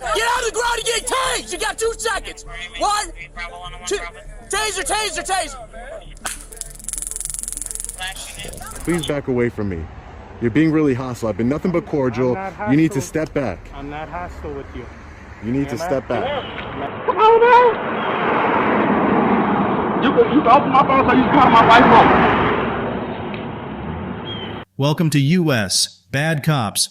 Get out of the ground and get tased! You got 2 seconds! 1, 2, taser, taser, taser! Please back away from me. You're being really hostile. I've been nothing but cordial. You need to step back. I'm not hostile with you. You need to step back. Come on, man! You can open my phone so you can call my wife home. Welcome to US Bad Cops.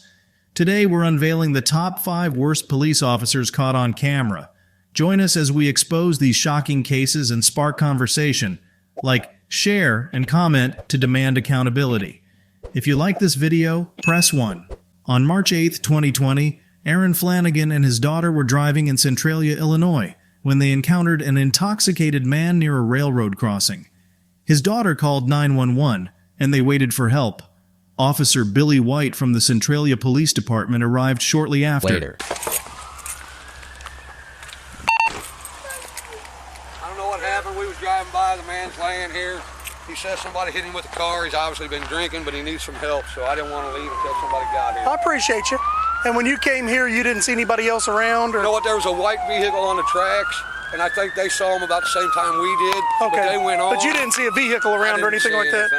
Today we're unveiling the top 5 worst police officers caught on camera. Join us as we expose these shocking cases and spark conversation. Like, share, and comment to demand accountability. If you like this video, press 1. On March 8, 2020, Aaron Flanagan and his daughter were driving in Centralia, Illinois, when they encountered an intoxicated man near a railroad crossing. His daughter called 911, and they waited for help. Officer Billy White from the Centralia Police Department arrived shortly after. I don't know what happened. We was driving by, the man's laying here. He says somebody hit him with a car. He's obviously been drinking, but he needs some help, so I didn't want to leave until somebody got here. I appreciate you. And when you came here, you didn't see anybody else around? Or? You know what? There was a white vehicle on the tracks, and I think they saw him about the same time we did. Okay. But they went on. But you didn't see a vehicle around or anything like that?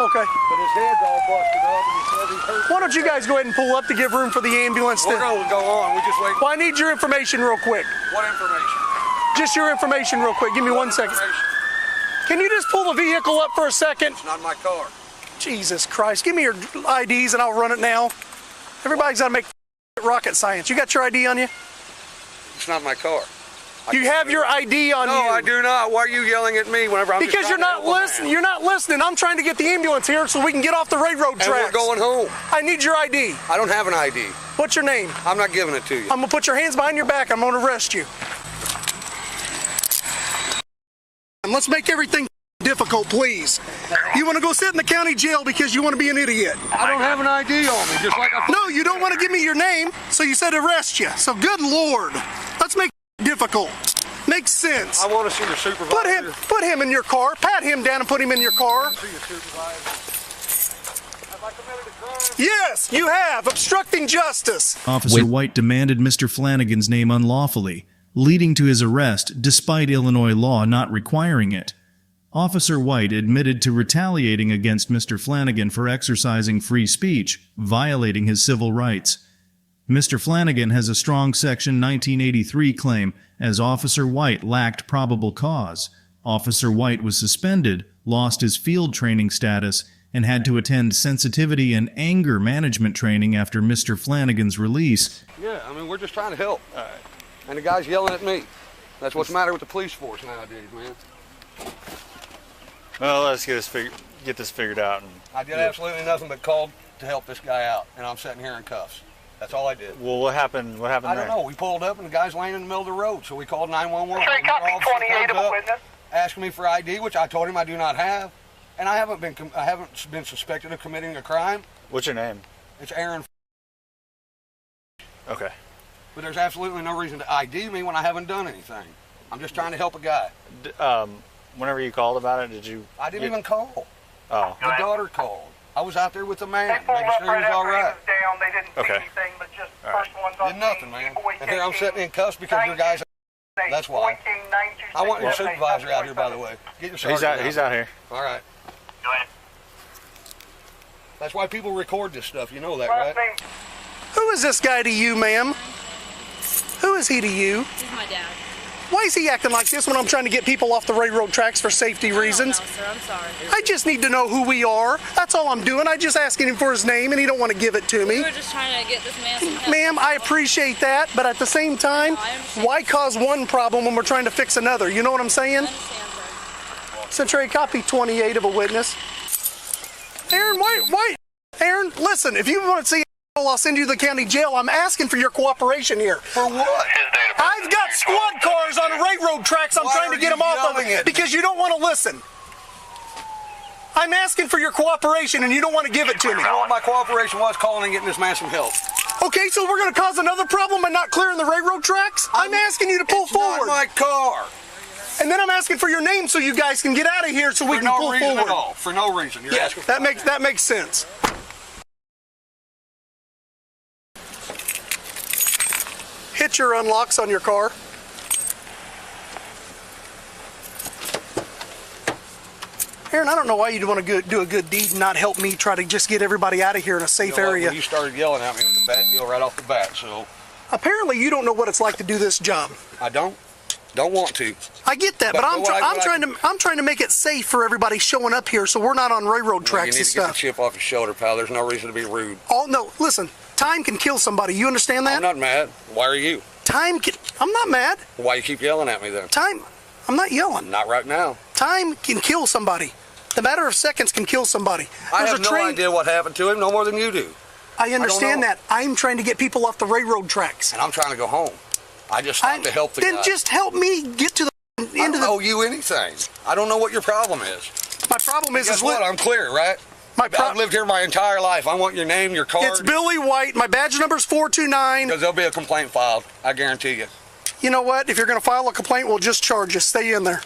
Okay. But his head's all busted up, and he says he's hurt. Why don't you guys go ahead and pull up to give room for the ambulance? We're going to go on. We just wait. Well, I need your information real quick. What information? Just your information real quick. Give me 1 second. Can you just pull the vehicle up for a second? It's not my car. Jesus Christ. Give me your IDs and I'll run it now. Everybody's got to make rocket science. You got your ID on you? It's not my car. You have your ID on you. No, I do not. Why are you yelling at me whenever I'm Because just you're not listening. You're not listening. I'm trying to get the ambulance here so we can get off the railroad tracks. And we're going home. I need your ID. I don't have an ID. What's your name? I'm not giving it to you. I'm going to put your hands behind your back. I'm going to arrest you. And let's make everything difficult, please. You want to go sit in the county jail because you want to be an idiot. I don't have an ID on me, just like I... No, you don't want to give me your name, so you said arrest you. So good Lord. Let's make it difficult. Makes sense. I want to see your supervisor. Put him in your car. Pat him down and put him in your car. I want to see your supervisor. Have I committed a crime? Yes, you have. Obstructing justice. Officer White demanded Mr. Flanagan's name unlawfully, leading to his arrest despite Illinois law not requiring it. Officer White admitted to retaliating against Mr. Flanagan for exercising free speech, violating his civil rights. Mr. Flanagan has a strong Section 1983 claim, as Officer White lacked probable cause. Officer White was suspended, lost his field training status, and had to attend sensitivity and anger management training after Mr. Flanagan's release. Yeah, I mean, we're just trying to help. And the guy's yelling at me. That's what's the matter with the police force nowadays, man. Well, let's get this figured out. And I did absolutely nothing but call to help this guy out, and I'm sitting here in cuffs. That's all I did. Well, what happened? What happened I don't know. We pulled up, and the guy's laying in the middle of the road, so we called 911. Copy 28 of a witness. Asking me for ID, which I told him I do not have, and I haven't been suspected of committing a crime. What's your name? It's Aaron. Okay. But there's absolutely no reason to ID me when I haven't done anything. I'm just trying to help a guy. Whenever you called about it, did you... I didn't even call. Oh. The daughter called. I was out there with the man, making sure he was all right. They didn't see anything, but just first ones on Did nothing, man. And here I'm sitting in cuffs because your guys... That's why. I want your supervisor out here, by the way. Get your sergeant He's out here. All right. Go ahead. That's why people record this stuff. You know that, right? Who is this guy to you, ma'am? Who is he to you? He's my dad. Why is he acting like this when I'm trying to get people off the railroad tracks for safety reasons? I don't know, sir. I'm sorry. I just need to know who we are. That's all I'm doing. I just asking him for his name, and he don't want to give it to me. We were just trying to get this man some help. Ma'am, I appreciate that, but at the same time, why cause one problem when we're trying to fix another? You know what I'm saying? I understand, sir. Centralia, copy 28 of a witness. Aaron, wait. Aaron, listen, if you want to see I'll send you to the county jail. I'm asking for your cooperation here. For what? I've got squad cars on the railroad tracks. I'm trying to get them off of it because you don't want to listen. I'm asking for your cooperation and you don't want to give it to me. You know what my cooperation was? Calling and getting this man some help. Okay, so we're going to cause another problem by not clearing the railroad tracks? I'm asking you to pull forward. It's not my car. And then I'm asking for your name so you guys can get out of here so we can pull forward. For no reason at all. For no reason. You're asking for that makes sense. hit your unlocks on your car. Aaron, I don't know why you'd want to do a good deed and not help me try to just get everybody out of here in a safe area. You started yelling at me, it was a bad deal right off the bat, so. Apparently you don't know what it's like to do this job. I don't want to. I get that, but I'm trying to make it safe for everybody showing up here so we're not on railroad tracks and stuff. You need to get the chip off your shoulder, pal. There's no reason to be rude. Oh, no, listen, time can kill somebody. You understand that? I'm not mad. Why are you? I'm not mad. Why you keep yelling at me then? I'm not yelling. Not right now. Time can kill somebody. The matter of seconds can kill somebody. I have no idea what happened to him, no more than you do. I understand that. I'm trying to get people off the railroad tracks. And I'm trying to go home. I just stopped to help the guy. Then just help me get to the end of the... I don't owe you anything. I don't know what your problem is. My problem is... Guess what? I'm clear, right? I've lived here my entire life. I want your name, your card. It's Billy White. My badge number's 429. Because there'll be a complaint filed. I guarantee you. You know what? If you're going to file a complaint, we'll just charge you. Stay in there.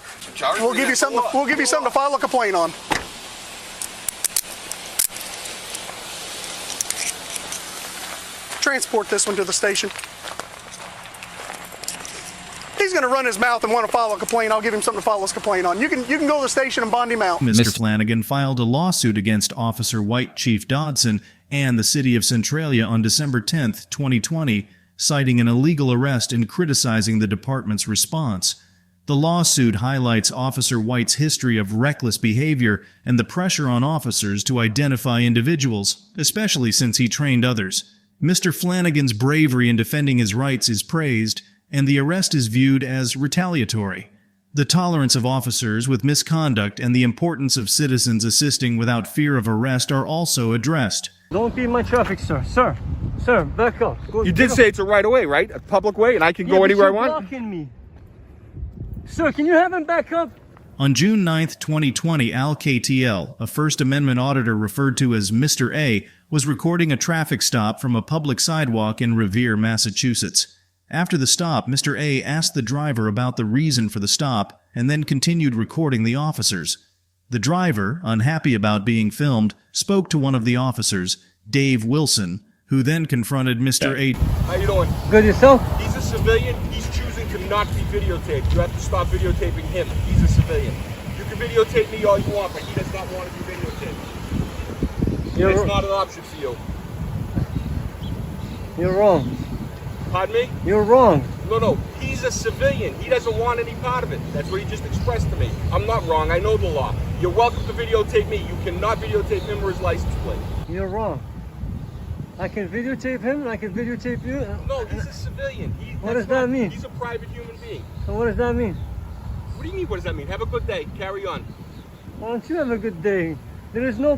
We'll give you something. We'll give you something to file a complaint on. Transport this one to the station. He's going to run his mouth and want to file a complaint. I'll give him something to file his complaint on. You can go to the station and bond him out. Mr. Flanagan filed a lawsuit against Officer White Chief Dodson and the city of Centralia on December 10th, 2020, citing an illegal arrest and criticizing the department's response. The lawsuit highlights Officer White's history of reckless behavior and the pressure on officers to identify individuals, especially since he trained others. Mr. Flanagan's bravery in defending his rights is praised, and the arrest is viewed as retaliatory. The tolerance of officers with misconduct and the importance of citizens assisting without fear of arrest are also addressed. Don't be in my traffic, sir. Sir, back up. You did say it's a right of way, right? A public way, and I can go anywhere I want? You're blocking me. Sir, can you have him back up? On June 9, 2020, Al KTL, a First Amendment auditor referred to as Mr. A, was recording a traffic stop from a public sidewalk in Revere, Massachusetts. After the stop, Mr. A asked the driver about the reason for the stop and then continued recording the officers. The driver, unhappy about being filmed, spoke to one of the officers, Dave Wilson, who then confronted Mr. A. How you doing? Good, yourself? He's a civilian. He's choosing to not be videotaped. You have to stop videotaping him. He's a civilian. You can videotape me all you want, but he does not want to be videotaped. It's not an option for you. You're wrong. Pardon me? You're wrong. No. He's a civilian. He doesn't want any part of it. That's what he just expressed to me. I'm not wrong. I know the law. You're welcome to videotape me. You cannot videotape him or his license plate. You're wrong. I can videotape him and I can videotape you. No, he's a civilian. What does that mean? He's a private human being. So what does that mean? What do you mean, what does that mean? Have a good day. Carry on. Why don't you have a good day? There is no...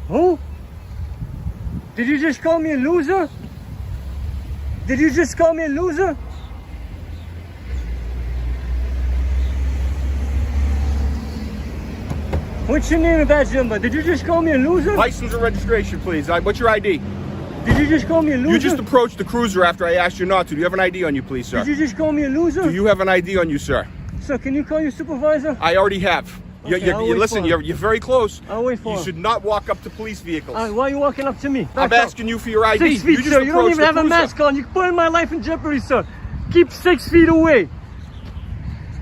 Who? Did you just call me a loser? Did you just call me a loser? What's your name and badge number? Did you just call me a loser? License and registration, please. What's your ID? Did you just call me a loser? You just approached the cruiser after I asked you not to. Do you have an ID on you, please, sir? Did you just call me a loser? Do you have an ID on you, sir? Sir, can you call your supervisor? I already have. Okay, Listen, you're very close. I'll wait for him. You should not walk up to police vehicles. Why are you walking up to me? I'm asking you for your ID. 6 feet, sir. You don't even have a mask on. You're putting my life in jeopardy, sir. Keep 6 feet away.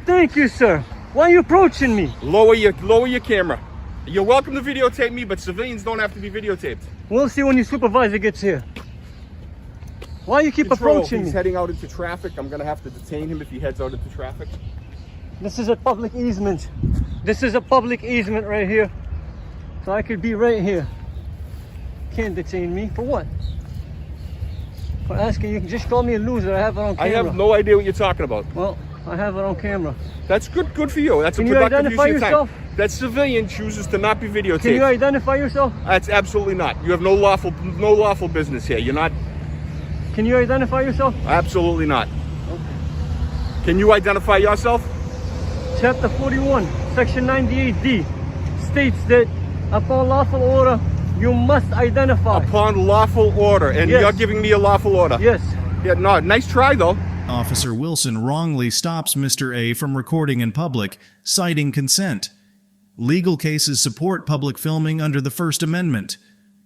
Thank you, sir. Why are you approaching me? Lower your camera. You're welcome to videotape me, but civilians don't have to be videotaped. We'll see when your supervisor gets here. Why you keep approaching me? He's heading out into traffic. I'm going to have to detain him if he heads out into traffic. This is a public easement. This is a public easement right here. So I could be right here. Can't detain me. For what? For asking, you can just call me a loser. I have it on camera. I have no idea what you're talking about. Well, I have it on camera. That's good for you. That's Can a you productive identify use of yourself? time. That civilian chooses to not be videotaped. Can you identify yourself? That's absolutely not. You have no lawful business here. You're not. Can you identify yourself? Absolutely not. Okay. Can you identify yourself? Chapter 41, Section 98D states that upon lawful order, you must identify. Upon lawful order, and Yes. you're giving me a lawful order. Yes. Yeah, no, nice try though. Officer Wilson wrongly stops Mr. A from recording in public, citing consent. Legal cases support public filming under the First Amendment.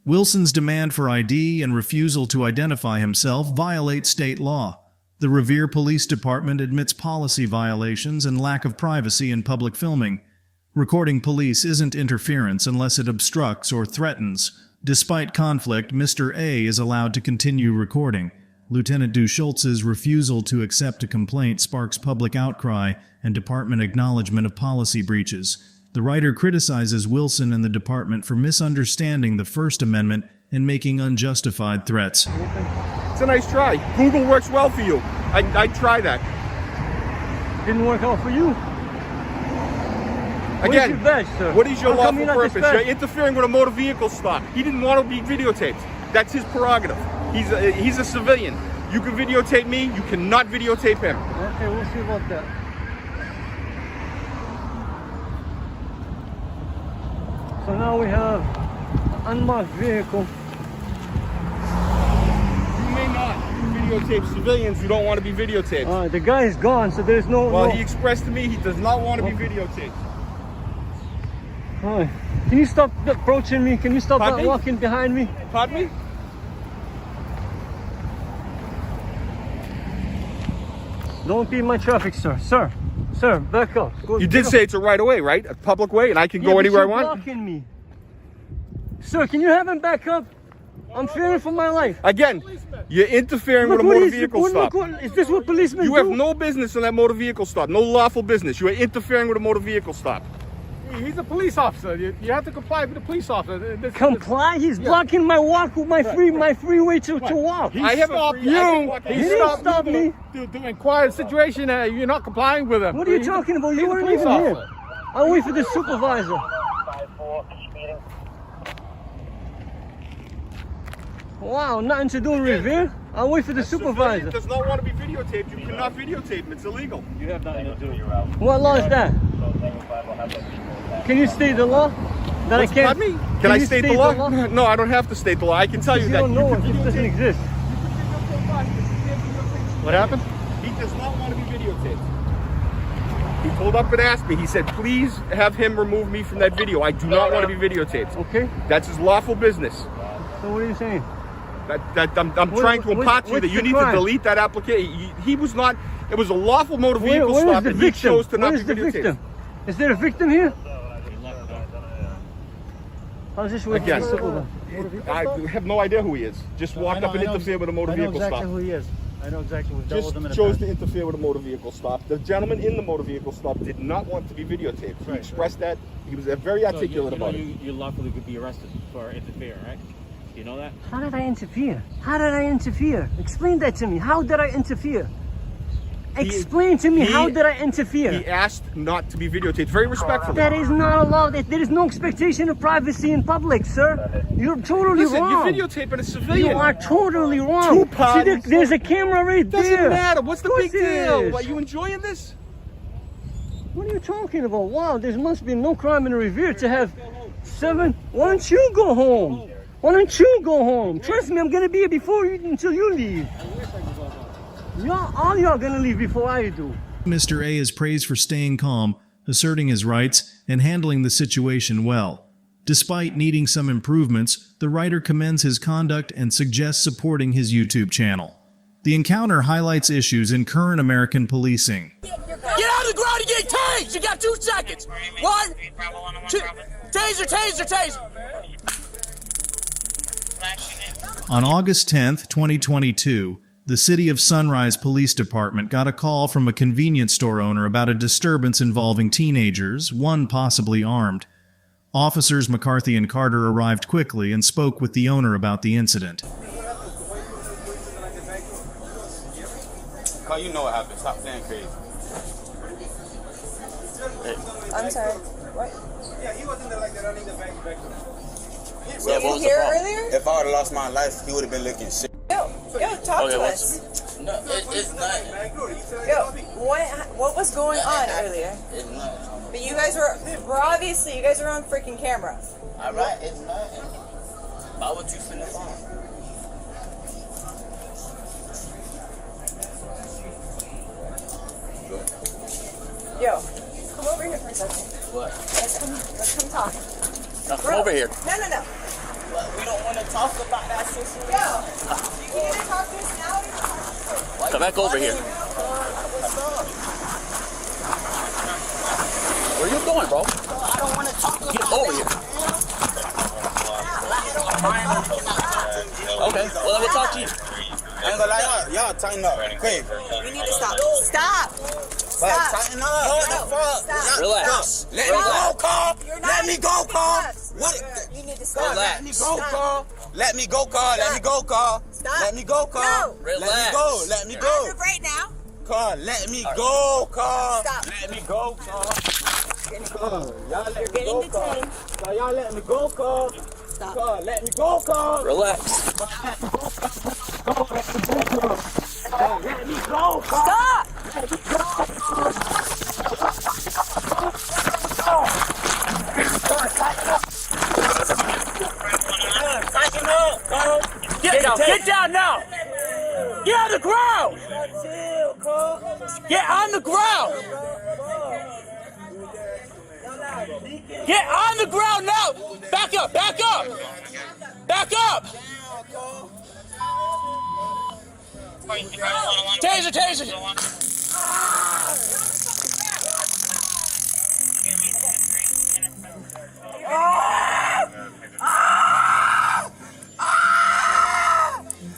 Wilson's demand for ID and refusal to identify himself violate state law. The Revere Police Department admits policy violations and lack of privacy in public filming. Recording police isn't interference unless it obstructs or threatens. Despite conflict, Mr. A is allowed to continue recording. Lieutenant Duschultz's refusal to accept a complaint sparks public outcry and department acknowledgement of policy breaches. The writer criticizes Wilson and the department for misunderstanding the First Amendment and making unjustified threats. It's a nice try. Google works well for you. I'd try that. Didn't work out for you. Again, what is your badge, sir? What is your How come lawful you're not purpose? You're dispatched? interfering with a motor vehicle stop. He didn't want to be videotaped. That's his prerogative. He's a civilian. You can videotape me. You cannot videotape him. Okay, we'll see about that. So now we have an unmarked vehicle. You may not videotape civilians who don't want to be videotaped. The guy is gone, so there's no... Well, he expressed to me he does not want to be videotaped. Alright. Can you stop approaching me? Can you stop Pardon me? walking behind me? Pardon me? Don't be in my traffic, sir. Sir, back up. Go, You did say it's a right of way, right? A public way, and I can go anywhere I want? You're blocking me. Sir, can you have him back up? I'm fearing for my life. Again, you're interfering with a motor vehicle stop. Is this what policemen do? You have no business in that motor vehicle stop. No lawful business. You are interfering with a motor vehicle stop. He's a police officer. You have to comply with the police officer. Comply? He's blocking my walk, my freeway to walk. He stopped you. He didn't stop me. To inquire the situation. You're not complying with him. What are you talking about? You weren't even here. I'll wait for the supervisor. Wow, nothing to do in Revere? I'll wait for the supervisor. If does not want to be videotaped, you cannot videotape him. It's illegal. You have nothing to do. What law is that? Can you state the law? That I can't. Pardon me? Can I state the law? No, I don't have to state the law. I can tell you that. You don't know if it doesn't exist. What happened? He does not want to be videotaped. He pulled up and asked me. He said, please have him remove me from that video. I do not want to be videotaped. Okay. That's his lawful business. So what are you saying? I'm trying to impart to you that you need to delete that application. He was not, it was a lawful motor vehicle stop and he chose to not be videotaped. Is there a victim here? How's this work? Again, I have no idea who he is. Just walked up and interfered with a motor vehicle stop. I know exactly who he is. I know exactly who he is. Just chose to interfere with a motor vehicle stop. The gentleman in the motor vehicle stop did not want to be videotaped. He expressed that. He was very articulate about it. You lawfully could be arrested for interfering, right? You know that? How did I interfere? How did I interfere? Explain that to me. How did I interfere? Explain to me, how did I interfere? He asked not to be videotaped, very respectfully. That is not allowed. There is no expectation of privacy in public, sir. You're totally wrong. You're videotaping a civilian. You are totally wrong. See, there's a camera right there. Doesn't matter. What's the big deal? Are you enjoying this? What are you talking about? Wow, there must be no crime in Revere to have 7. Why don't you go home? Why don't you go home? Trust me, I'm gonna be here before you until you leave. All y'all gonna leave before I do. Mr. A is praised for staying calm, asserting his rights, and handling the situation well. Despite needing some improvements, the writer commends his conduct and suggests supporting his YouTube channel. The encounter highlights issues in current American policing. Get out of the ground and get tased! You got 2 seconds! 1, 2, taser, taser, taser! On August 10th, 2022, the City of Sunrise Police Department got a call from a convenience store owner about a disturbance involving teenagers, one possibly armed. Officers McCarthy and Carter arrived quickly and spoke with the owner about the incident. Carl, you know what happened. Stop saying crazy. I'm sorry. What? Yeah, he wasn't there like that running the bank. Were you here earlier? If I would have lost my life, he would have been looking shit. Yo, talk to us. No, it's not. Yo, what was going on earlier? It's not. But you guys were obviously, you guys were on freaking camera. Alright, it's not. Why would you spin the phone? Yo, come over here for a second. What? Let's come talk. Come over here. No. We don't want to talk about that situation. Yo, you can either talk to us now or you can talk to us later. Come back over here. Where you going, bro? I don't want to talk about Get over here. Okay, well, then we'll talk to you. I ain't gonna lie, y'all tighten up. Quick. You need to stop. Stop. Stop. Tighten up. What the fuck? Stop. Relax. Let me go, Carl. You're not Let me go, Carl. What? You need to stop. Let me go, Carl. Let me go, Carl. Let me go, Carl. Stop. Let me go, Carl. No. Let me go. Let me go. As of right now. Carl, let me go, Carl. Stop. Let me go, Carl. Carl, y'all let You're me getting go, detained. Carl. Y'all let me go, Carl. Stop. Carl, let me go, Carl. Relax. Let me go, Carl. Stop. Tighten up, Carl. Get down now. Get on the ground. Get on the ground. Get on the ground now. Back up. Back up. Back up. Taser, taser.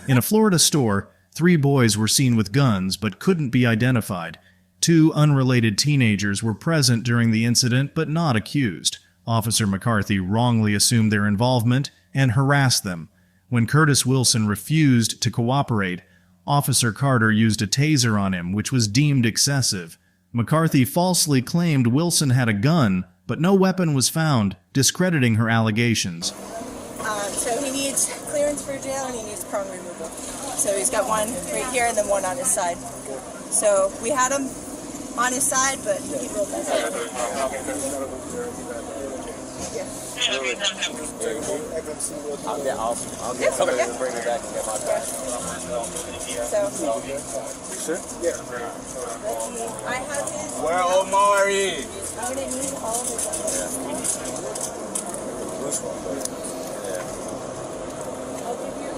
In a Florida store, 3 boys were seen with guns but couldn't be identified. 2 unrelated teenagers were present during the incident but not accused. Officer McCarthy wrongly assumed their involvement and harassed them. When Curtis Wilson refused to cooperate, Officer Carter used a taser on him, which was deemed excessive. McCarthy falsely claimed Wilson had a gun, but no weapon was found, discrediting her allegations. So he needs clearance for jail and he needs prong removal. So he's got one right here and then one on his side. So we had him on his side, but he rolled that side. I'll get somebody to bring it back and get my back. So, Sure? Yeah. I have his. Where Omari? I'm going to need all of his. I'll give you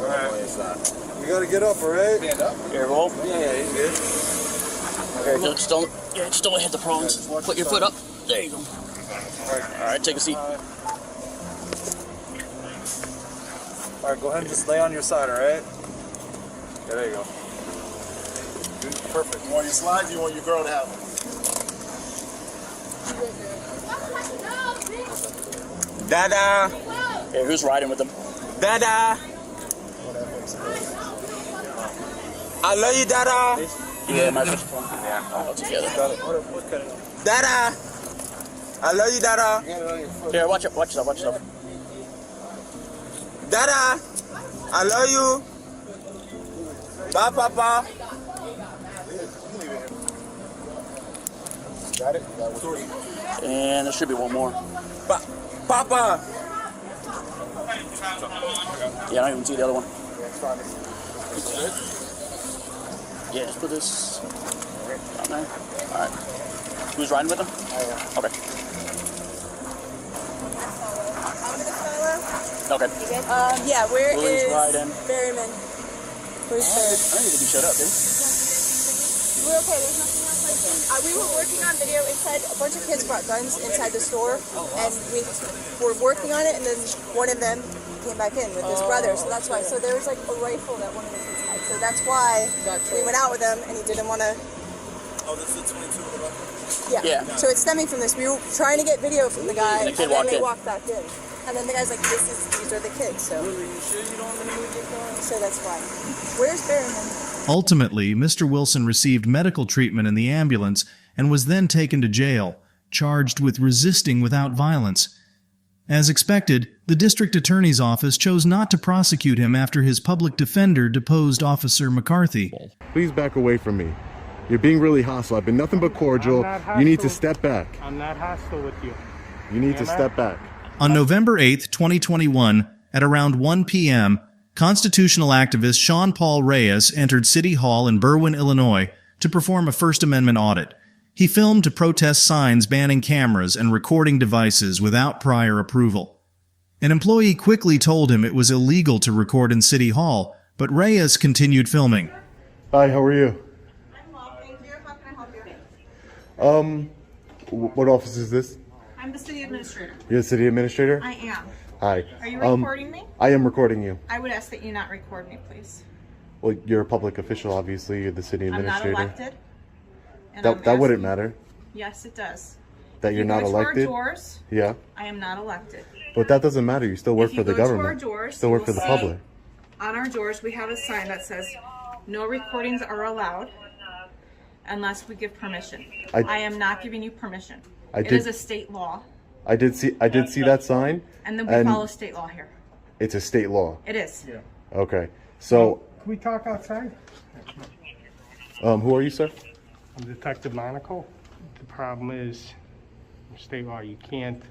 Alright. You gotta get up, alright? Stand up. Careful. Yeah, he's good. Okay, just don't hit the prongs. Put your foot up. There you go. All right, take a seat. Alright, go ahead and just lay on your side, alright? Yeah, there you go. Perfect. You want your slides? You want your girl to have them? Dada! Hey, who's riding with them? Dada! I love you, Dada! Yeah, my switch phone. Yeah, all together. Dada! I love you, Dada! Here, watch yourself. Dada! I love you! Bye, Papa! Got it? And there should be one more. Papa! Yeah, I don't even see the other one. Yeah, just put this down there. All right. Who's riding with them? Okay. Okay. Yeah, where Who's is riding? Berryman? Where's Berry? I think he shut up, dude. We're okay, there's nothing else I think. We were working on video inside, a bunch of kids brought guns inside the store, and we were working on it, and then one of them came back in with his brother, so that's why. So there was like a rifle that one of the kids had, so that's why we went out with him, and he didn't want to. Oh, this is 22. Yeah. So it's stemming from this. We were trying to get video from the guy, And the kid then walked they in. walked back in. And then the guy's like, these are the kids, so. So that's why. Where's Berryman? Ultimately, Mr. Wilson received medical treatment in the ambulance and was then taken to jail, charged with resisting without violence. As expected, the district attorney's office chose not to prosecute him after his public defender deposed Officer McCarthy. Please back away from me. You're being really hostile. I've been nothing but cordial. You need to step back. I'm not hostile with you. You need to step back. On November 8, 2021, at around 1 p.m., constitutional activist Sean Paul Reyes entered City Hall in Berwyn, Illinois, to perform a First Amendment audit. He filmed to protest signs banning cameras and recording devices without prior approval. An employee quickly told him it was illegal to record in City Hall, but Reyes continued filming. Hi, how are you? I'm well, thank you. How can I help you? What office is this? I'm the city administrator. You're the city administrator? I am. Hi. Are you recording me? I am recording you. I would ask that you not record me, please. Well, you're a public official, obviously. You're the city administrator. I'm not elected. And That wouldn't matter. Yes, it does. That you're not elected? If you go to our doors, Yeah. I am not elected. But that doesn't matter. You still work for the government. If you go to our doors, still work for the public. On our doors, we have a sign that says, no recordings are allowed unless we give permission. I am not giving you permission. It is a state law. I did see that sign. And then we follow state law here. It's a state law. It is. Yeah. Okay. So, Can we talk outside? who are you, sir? I'm Detective Monaco. The problem is, state law, you can't,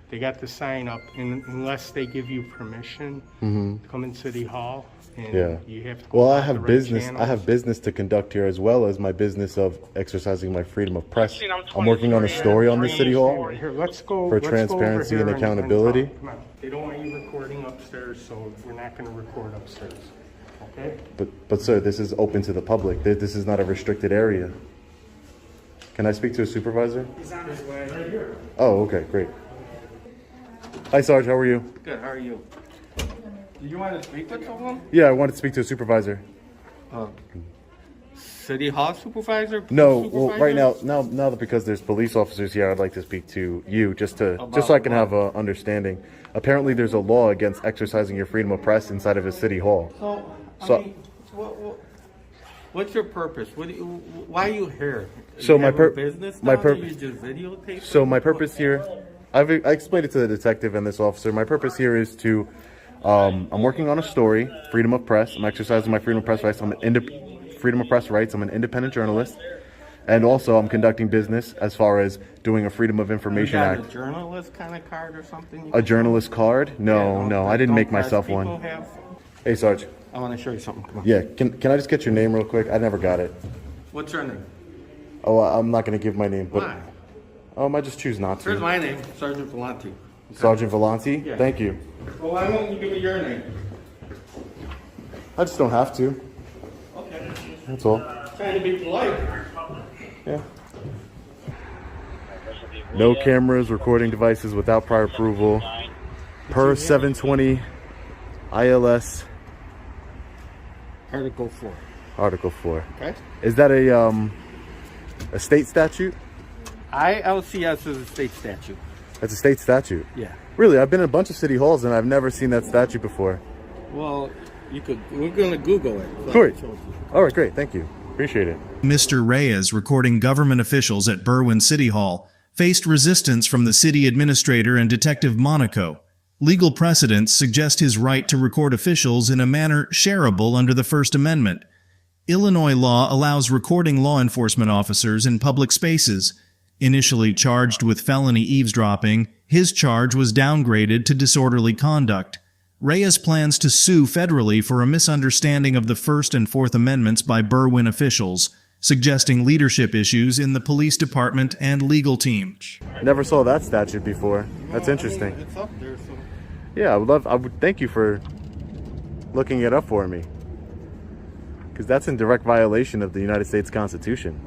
they got the sign up unless they give you permission to come in City Hall. And Yeah. you have to go Well, I out have the right business. I channels. have business to conduct here, as well as my business of exercising my freedom of press. I'm working on a story on the City Hall Here, let's go. for let's go over transparency here and accountability. talk. Come on. They don't want you recording upstairs, so we're not going to record upstairs. Okay? But sir, this is open to the public. This is not a restricted area. Can I speak to a supervisor? He's on his way. Right here. Oh, okay, great. Hi, Sarge. How are you? Good, how are you? Do you want to speak with someone? Yeah, I wanted to speak to a supervisor. City Hall supervisor? No, Police well, supervisor? right now that because there's police officers here, I'd like to speak to you just so I can have a understanding. Apparently, there's a law against exercising your freedom of press inside of a city hall. So, I mean, what's your purpose? Why are you here? So you my have a pur- business my now pur- that you just videotape? So my purpose here, I explained it to the detective and this officer. My purpose here is to, I'm working on a story, freedom of press. I'm exercising my freedom of press rights. I'm an independent journalist, and also I'm conducting business as far as doing a Freedom of Information You got Act. a journalist kind of card or something? A journalist card? No, I didn't make myself People one. have? Hey, Sarge. I want to show you something. Come on. Yeah, can I just get your name real quick? I never got it. What's your name? Oh, I'm not going to give my name. But, Why? I just choose not to. Here's my name, Sergeant Valenti. Sergeant Valenti? Yeah. Thank you. Well, why won't you give me your name? I just don't have to. Okay. That's all. Trying to be polite. Yeah. No cameras, recording devices without prior approval. Per 720 ILS. Article 4. Article 4. Okay. Is that a state statute? ILCS is a state statute. That's a state statute? Yeah. Really? I've been in a bunch of city halls and I've never seen that statute before. Well, we're going to Google it. Great. All right, great. Thank you. Appreciate it. Mr. Reyes, recording government officials at Berwyn City Hall, faced resistance from the city administrator and Detective Monaco. Legal precedents suggest his right to record officials in a manner shareable under the First Amendment. Illinois law allows recording law enforcement officers in public spaces. Initially charged with felony eavesdropping, his charge was downgraded to disorderly conduct. Reyes plans to sue federally for a misunderstanding of the First and Fourth Amendments by Berwyn officials, suggesting leadership issues in the police department and legal team. Never saw that statute before. That's interesting. It's up there, so. Yeah, I would thank you for looking it up for me. Because that's in direct violation of the United States Constitution.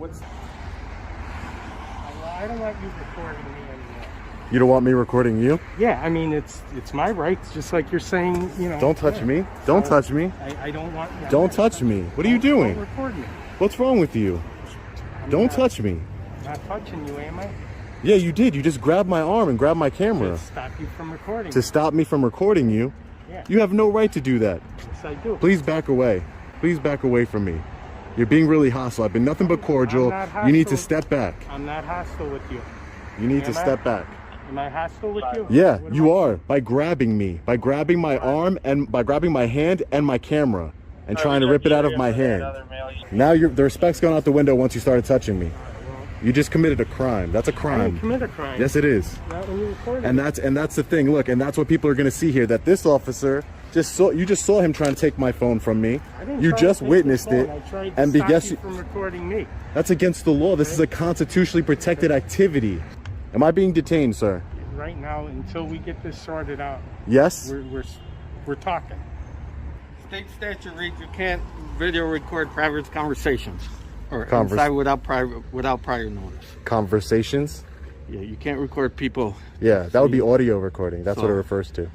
I don't want you recording me anymore. You don't want me recording you? Yeah, I mean, it's my rights, just like you're saying, you know. Don't touch me. Don't touch me. I don't want... Don't touch me. What are you doing? Don't record me. What's wrong with you? Don't touch me. I'm not touching you, am I? Yeah, you did. You just grabbed my arm and grabbed my camera. To stop you from recording. To stop me from recording you? Yeah. You have no right to do that. Yes, I do. Please back away. Please back away from me. You're being really hostile. I've been nothing but cordial. You need to step back. I'm not hostile with you. You need to step back. Am I hostile with you? Yeah, you are. By grabbing me. By grabbing my arm and by grabbing my hand and my camera and trying to rip it out of my hand. Now the respect's gone out the window once you started touching me. You just committed a crime. That's a I crime. didn't commit a crime. Yes, it is. Not when you recorded And that's the thing. Look, and that's what people are going to see here. That this officer You just saw him trying to take my phone from me. I didn't You try just to take witnessed your it. phone. I tried to And stop guess you from recording me. that's against the law. This is a constitutionally protected activity. Am I being detained, sir? Right now, until we get this sorted out. Yes? We're talking. State statute reads you can't video record private conversations or Inside without prior notice. Conversations? Yeah, you can't record people. Yeah, that would be audio recording. That's what it refers to.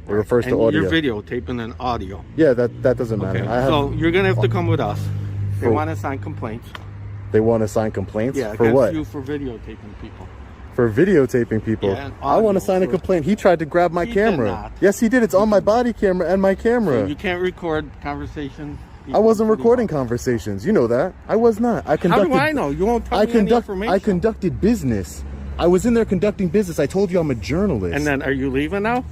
It refers to audio. You're videotaping an audio. Yeah, that doesn't matter. Okay. So you're gonna have to come with us. They want to sign complaints. They want to sign complaints? Yeah, for what? you for videotaping people. For videotaping people? Yeah, I want to sign a complaint. He tried to grab my camera. Did not. Yes, he did. It's on my body camera and my camera. So you can't record conversations. I wasn't recording conversations. You know that. I was not. I conducted. How do I know? You won't tell me any information. I conducted business. I was in there conducting business. I told you I'm a journalist. And then, are you leaving now?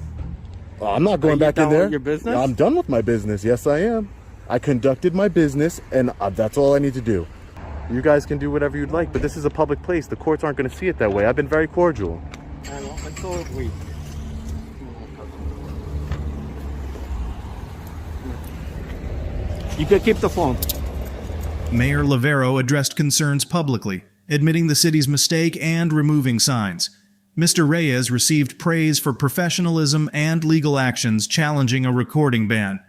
I'm not going back in there. With your business? I'm done with my business. Yes, I am. I conducted my business, and that's all I need to do. You guys can do whatever you'd like, but this is a public place. The courts aren't going to see it that way. I've been very cordial. I know. And so have we. You can keep the phone. Mayor Lavero addressed concerns publicly, admitting the city's mistake and removing signs. Mr. Reyes received praise for professionalism and legal actions challenging a recording ban,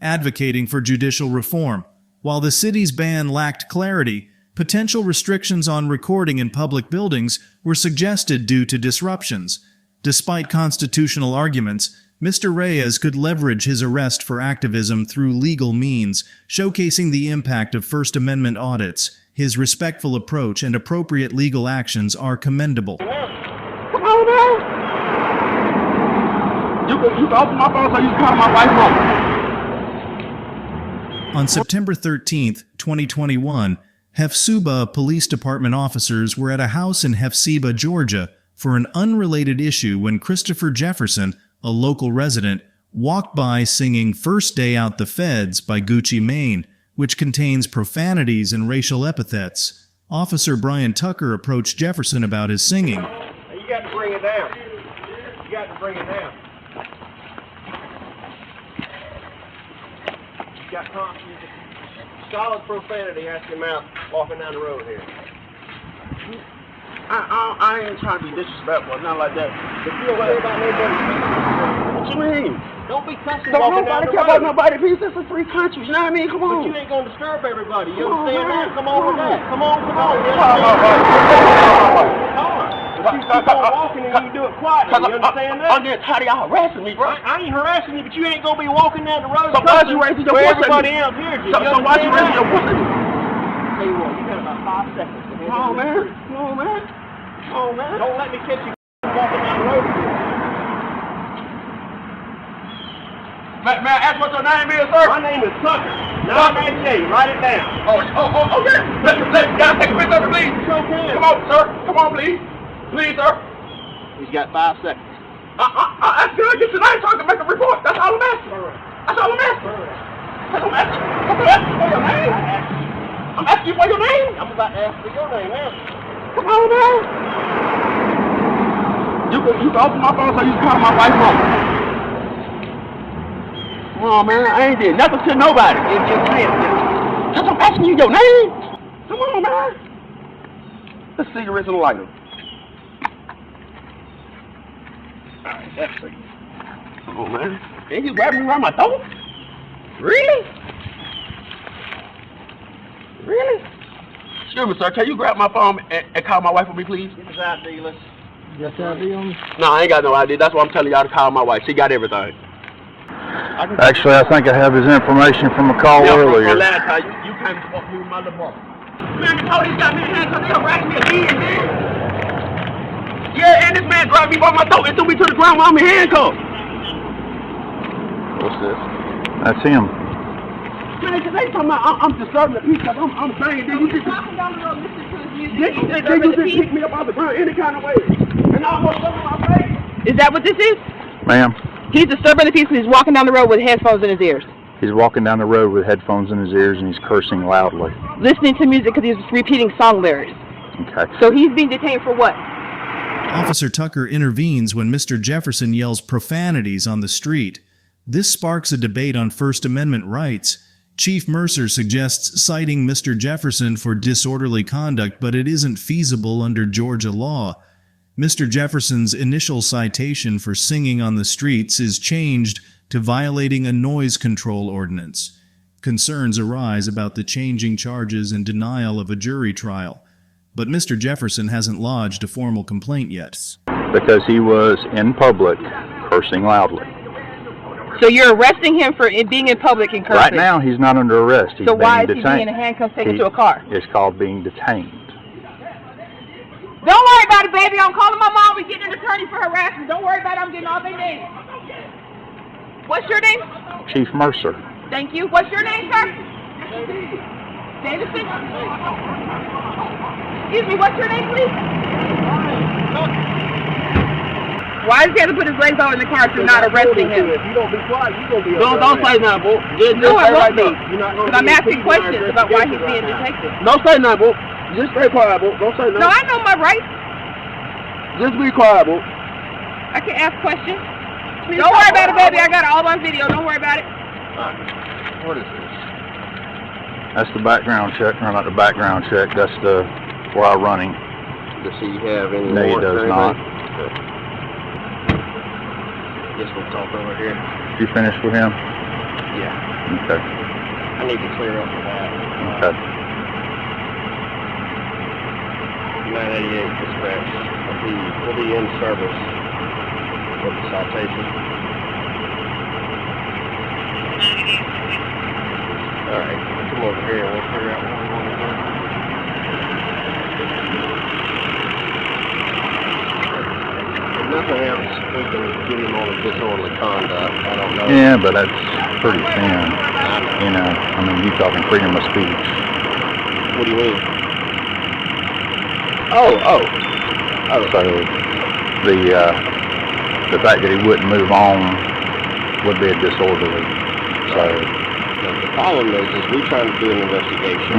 advocating for judicial reform. While the city's ban lacked clarity, potential restrictions on recording in public buildings were suggested due to disruptions. Despite constitutional arguments, Mr. Reyes could leverage his arrest for activism through legal means, showcasing the impact of First Amendment audits. His respectful approach and appropriate legal actions are commendable. Come on now. You can open my phone so you can call my wife home. On September 13, 2021, Hefzibah Police Department officers were at a house in Hefzibah, Georgia, for an unrelated issue when Christopher Jefferson, a local resident, walked by singing First Day Out the Feds by Gucci Mane, which contains profanities and racial epithets. Officer Brian Tucker approached Jefferson about his singing. You got to bring it down. You got to bring it down. You got solid profanity out your mouth walking down the road here. I ain't trying to be disrespectful, nothing like that. But you don't worry about nobody. What you mean? Don't be cussing walking down the road. Don't nobody care about nobody. This is a free country, you know what I mean? Come on. But you ain't going to disturb everybody. You understand that? Come on with that. Come on. But you keep on walking and you do it quietly. You understand that? I'm getting tired of y'all harassing me, bro. I ain't harassing you, but you ain't going to be walking down the road. So why you raising your voice? Everybody else here. So why you raising your voice? Tell you what, you got about 5 seconds. Come on, man. Come on, man. Come on, man. Don't let me catch you walking down the road again. May I ask what your name is, sir? My name is Tucker. 998. Write it down. Oh, yeah. Can I take a picture of it, please? Sure can. Come on, sir. Come on, please. Please, sir. He's got 5 seconds. That's good. Get your name so I can make a report. That's all I'm asking. That's all I'm asking. That's all I'm asking. I'm asking for your name. I'm asking you for your name. I'm about to ask for your name now. Come on, man. You can open my phone so you can call my wife home. Come on, man. I ain't did nothing to nobody. It's just saying. Because I'm asking you your name. Come on, man. The cigarettes and lighter. Alright, that's it. Come on, man. Ain't you grabbing me around my throat? Really? Really? Excuse me, sir. Can you grab my phone and call my wife for me, please? Get his ID, let's... You got the ID on me? No, I ain't got no ID. That's why I'm telling y'all to call my wife. She got everything. Actually, I think I have his information from a call earlier. From last time, you came to walk me with my little boy. Man, the police got me in handcuffs. They harassed me again, man. Yeah, and this man grabbed me by my throat and threw me to the ground while I'm in handcuffs. What's this? That's him. Man, cause they talking about I'm disturbing the peace because I'm saying, did you just pick me up off the ground any kind of way? And I almost fell on my face. Is that what this is? Ma'am. He's disturbing the peace because he's walking down the road with headphones in his ears. He's walking down the road with headphones in his ears and he's cursing loudly. Listening to music because he's repeating song lyrics. Okay. So he's being detained for what? Officer Tucker intervenes when Mr. Jefferson yells profanities on the street. This sparks a debate on First Amendment rights. Chief Mercer suggests citing Mr. Jefferson for disorderly conduct, but it isn't feasible under Georgia law. Mr. Jefferson's initial citation for singing on the streets is changed to violating a noise control ordinance. Concerns arise about the changing charges and denial of a jury trial, but Mr. Jefferson hasn't lodged a formal complaint yet. Because he was in public cursing loudly. So you're arresting him for being in public and cursing? Right now, he's not under arrest. He's so why is being he detained. being in handcuffs taken to a car? It's called being detained. Don't worry about it, baby. I'm calling my mom. We're getting an attorney for harassment. Don't worry about it. I'm getting all their names. What's your name? Chief Mercer. Thank you. What's your name, sir? Davison? Excuse me, what's your name, please? Why does he have to put his legs over in the car if you're not arresting him? If you don't be quiet, you gonna be Don't say nothing, boo. No, I won't be. Because I'm asking questions about why he's being detected. Don't say nothing, boo. Just stay quiet, boo. Don't say nothing. No, I know my rights. Just be quiet, boo. I can ask questions. Don't worry about it, baby. I got it all on video. Don't worry about it. What is this? That's the background check. Or not the background check. That's the while running. Does he have any No, he warrants or does not. anything? Guess we'll talk over here. You finished with him? Yeah. Okay. I need to clear up with that. Okay. 988 dispatch. We'll be in service with the citation. Alright, come over here and we'll figure out what we want to do. If nothing else, we can get him on a disorderly conduct. I don't know. Yeah, but that's pretty thin. You know, I mean, you're talking freedom of speech. What do you mean? Oh. So the fact that he wouldn't move on would be a disorderly. So the problem is we're trying to do an investigation,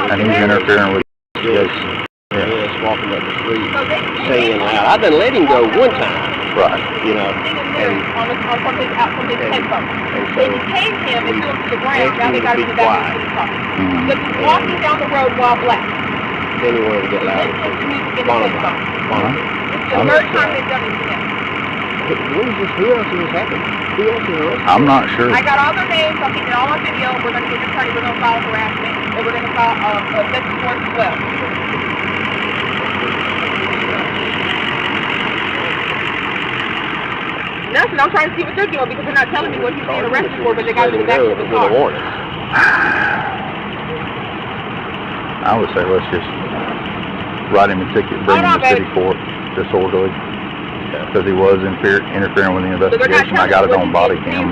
and he's interfering with this. Yes, walking up the street, singing loud. I've done let him go one time. Right. You know, and From his headphones. They detained him and threw him to the ground. Now they got him back into the car. So he's walking down the road while black. Then he wanted to get loud. It's the third time they've done it to him. Who else is this happening? Who else is arrested? I'm not sure. I got all their names. I'm getting it all on video. We're going to get an attorney. We're going to file harassment. And we're going to file a sexual charge as well. Nothing. I'm trying to see what they're doing because they're not telling me what he's being arrested for, but they got him back to the car. I would say let's just write him a ticket, bring him to city court, disorderly, because he was interfering with the investigation. I got it on body cam.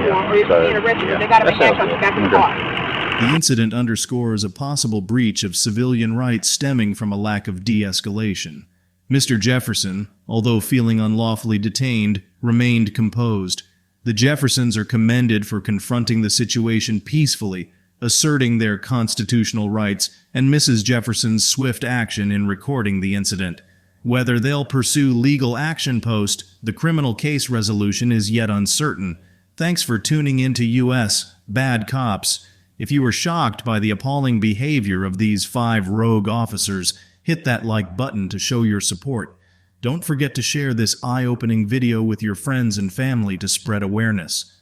The incident underscores a possible breach of civilian rights stemming from a lack of de-escalation. Mr. Jefferson, although feeling unlawfully detained, remained composed. The Jeffersons are commended for confronting the situation peacefully, asserting their constitutional rights, and Mrs. Jefferson's swift action in recording the incident. Whether they'll pursue legal action post the criminal case resolution is yet uncertain. Thanks for tuning into US Bad Cops. If you were shocked by the appalling behavior of these 5 rogue officers, hit that like button to show your support. Don't forget to share this eye-opening video with your friends and family to spread awareness.